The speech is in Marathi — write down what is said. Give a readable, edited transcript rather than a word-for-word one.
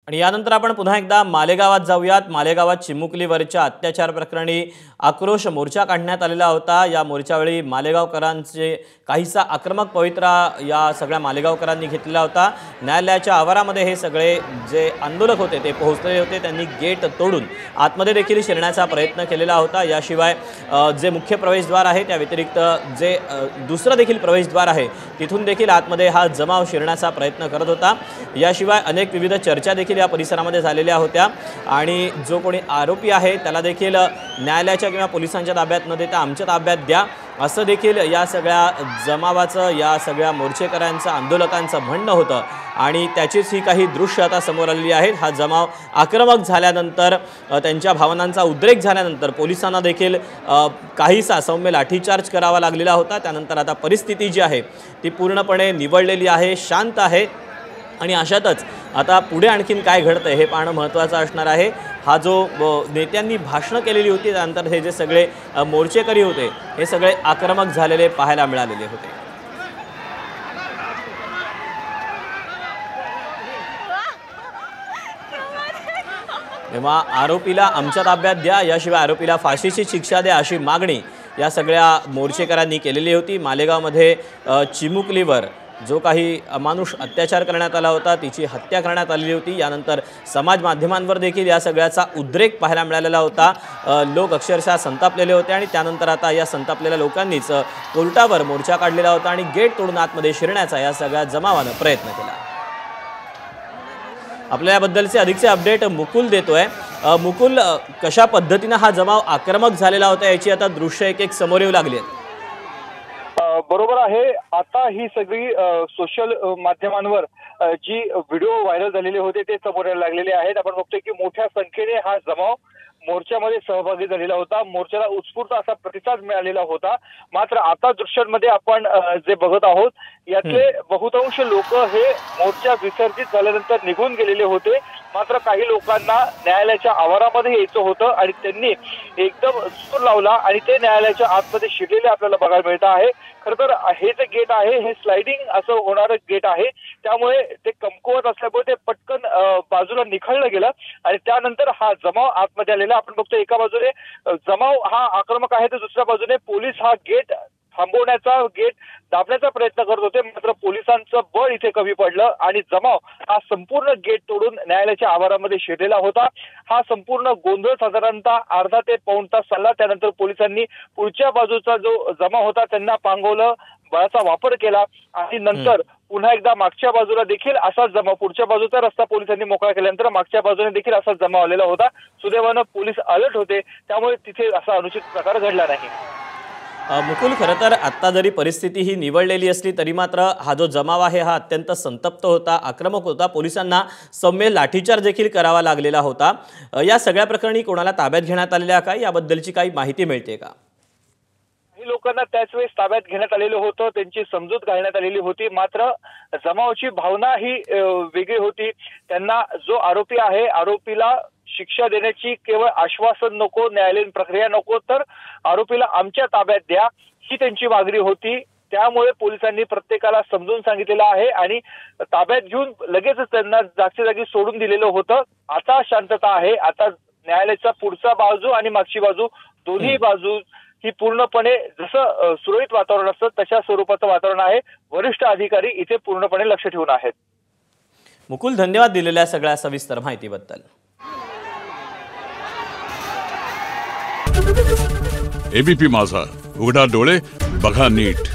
आणि यानंतर आपण पुन्हा एकदा मालेगावात जाऊयात। मालेगावात चिमुकलीवरच्या अत्याचार प्रकरणी आक्रोश मोर्चा काढण्यात आलेला होता। या मोर्चावेळी मालेगावकरांचे काहीसा आक्रमक पवित्रा या सगळ्या मालेगावकरांनी घेतलेला होता। न्यायालयाच्या आवारामध्ये हे सगळे जे आंदोलक होते ते पोहोचलेले होते। त्यांनी गेट तोडून आतमध्ये देखील शिरण्याचा प्रयत्न केलेला होता। याशिवाय जे मुख्य प्रवेशद्वार आहे त्या व्यतिरिक्त जे दुसरं देखील प्रवेशद्वार आहे तिथून देखील आतमध्ये हा जमाव शिरण्याचा प्रयत्न करत होता। याशिवाय अनेक विविध चर्चा देखील या परिसरामध्ये झालेल्या होत्या आणि जो कोणी आरोपी आहे त्याला देखील न्यायालयाच्या किंवा पोलिसांच्या ताब्यात न देता आमच्या ताब्यात द्या असं देखील या सगळ्या जमावाचं या सगळ्या मोर्चेकऱ्यांचं आंदोलकांचं म्हणणं होतं। आणि त्याचीच ही काही दृश्य आता समोर आलेली आहेत। हा जमाव आक्रमक झाल्यानंतर त्यांच्या भावनांचा उद्रेक झाल्यानंतर पोलिसांना देखील काहीसा सौम्य लाठीचार्ज करावा लागलेला होता। त्यानंतर आता परिस्थिती जी आहे ती पूर्णपणे निवळलेली आहे, शांत आहे आणि अशातच आता पुढे आणखीन काय घडतंय हे पाहणं महत्त्वाचं असणार आहे। हा जो नेत्यांनी भाषणं केलेली होती त्यानंतर हे जे सगळे मोर्चेकरी होते हे सगळे आक्रमक झालेले पाहायला मिळालेले होते। तेव्हा आरोपीला आमच्या ताब्यात द्या, याशिवाय आरोपीला फाशीची शिक्षा द्या अशी मागणी या सगळ्या मोर्चेकरांनी केलेली होती। मालेगावमध्ये चिमुकलीवर जो काही अमानुष अत्याचार करण्यात आला होता तिची हत्या करण्यात आलेली होती। यानंतर समाज माध्यमांवर देखील या सगळ्याचा उद्रेक पाहायला मिळालेला होता। लोक अक्षरशः संतापलेले होते आणि त्यानंतर आता या संतापलेल्या लोकांनीच कोर्टावर मोर्चा काढलेला होता आणि गेट तोडून आतमध्ये शिरण्याचा या सगळ्या जमावानं प्रयत्न केला। आपल्या याबद्दलचे अधिकचे अपडेट मुकुल देतोय। मुकुल, कशा पद्धतीने हा जमाव आक्रमक झालेला होता याची आता दृश्य एक समोर येऊ लागली आहेत। बरोबर आहे। आता ही सगळी सोशल माध्यमांवर जी व्हिडिओ व्हायरल झालेले होते ते समोर यायला लागलेले आहेत। आपण बघतोय की मोठ्या संख्येने हा जमाव मोर्चामध्ये सहभागी झालेला होता। मोर्चाला उत्स्फूर्त असा प्रतिसाद मिळालेला होता। मात्र आता दृश्यांमध्ये आपण जे बघत आहोत यातले बहुतांश लोक हे मोर्चा विसर्जित झाल्यानंतर निघून गेलेले होते। मात्र काही लोकांना न्यायालयाच्या आवारामध्ये यायचं होतं आणि त्यांनी एकदम सूर लावला आणि ते न्यायालयाच्या आतमध्ये शिरलेले आपल्याला बघायला मिळत आहे। खरं तर हे जे गेट आहे हे स्लायडिंग असं होणारं गेट आहे, त्यामुळे ते कमकुवत असल्यामुळे ते पटकन बाजूला निखळलं गेलं आणि त्यानंतर हा जमाव आतमध्ये आलेला आपण बघतो। एका बाजूने जमाव हा आक्रमक आहे तर दुसऱ्या बाजूने पोलीस हा गेट थांबवण्याचा, गेट दाबण्याचा प्रयत्न करत होते। मात्र पोलिसांचं बळ इथे कमी पडलं आणि जमाव हा संपूर्ण गेट तोडून न्यायालयाच्या आवारामध्ये शिरलेला होता। हा संपूर्ण गोंधळ साधारणतः अर्धा ते पाऊण तास चालला। त्यानंतर पोलिसांनी पुढच्या बाजूचा जो जमाव होता त्यांना पांगवलं, बळाचा वापर केला आणि नंतर पुन्हा एकदा मागच्या बाजूला देखील असाच जमाव, पुढच्या बाजूचा रस्ता पोलिसांनी मोकळा केल्यानंतर मागच्या बाजूने देखील असाच जमाव आलेला होता। सुदैवानं पोलीस अलर्ट होते, त्यामुळे तिथे असा अनुचित प्रकार घडला नाही। मुकुल, खरं तर आत्ता जरी परिस्थिती ही निवळलेली असली तरी मात्र हा जो जमाव आहे हा अत्यंत संतप्त होता, आक्रमक होता। पोलिसांना सौम्य लाठीचार्ज देखील करावा लागलेला होता। या सगळ्या प्रकरणी कोणाला ताब्यात घेण्यात आलेल्या का, याबद्दलची काही माहिती मिळते का? काही लोकांना त्याच वेळेस ताब्यात घेण्यात आलेलं होतं, त्यांची समजूत घालण्यात आलेली होती। मात्र जमावाची भावना ही वेगळी होती। त्यांना जो आरोपी आहे आरोपीला शिक्षा देण्याची केवळ आश्वासन नको, न्यायालयीन प्रक्रिया नको, तर आरोपीला आमच्या ताब्यात द्या ही त्यांची मागणी होती। त्यामुळे पोलिसांनी प्रत्येकाला समजून सांगितलेलं आहे आणि ताब्यात घेऊन लगेचच त्यांना जागच्या जागी सोडून दिलेलं होतं। आता शांतता आहे। आता न्यायालयाचा पुढचा बाजू आणि मागची बाजू दोन्ही बाजू ही पूर्णपणे जसं सुरळीत वातावरण असतं तशा स्वरूपाचं वातावरण आहे। वरिष्ठ अधिकारी इथे पूर्णपणे लक्ष ठेवून आहेत। मुकुल, धन्यवाद दिलेल्या सगळ्या सविस्तर माहितीबद्दल। एबीपी माझा, उघडा डोळे बघा नीट।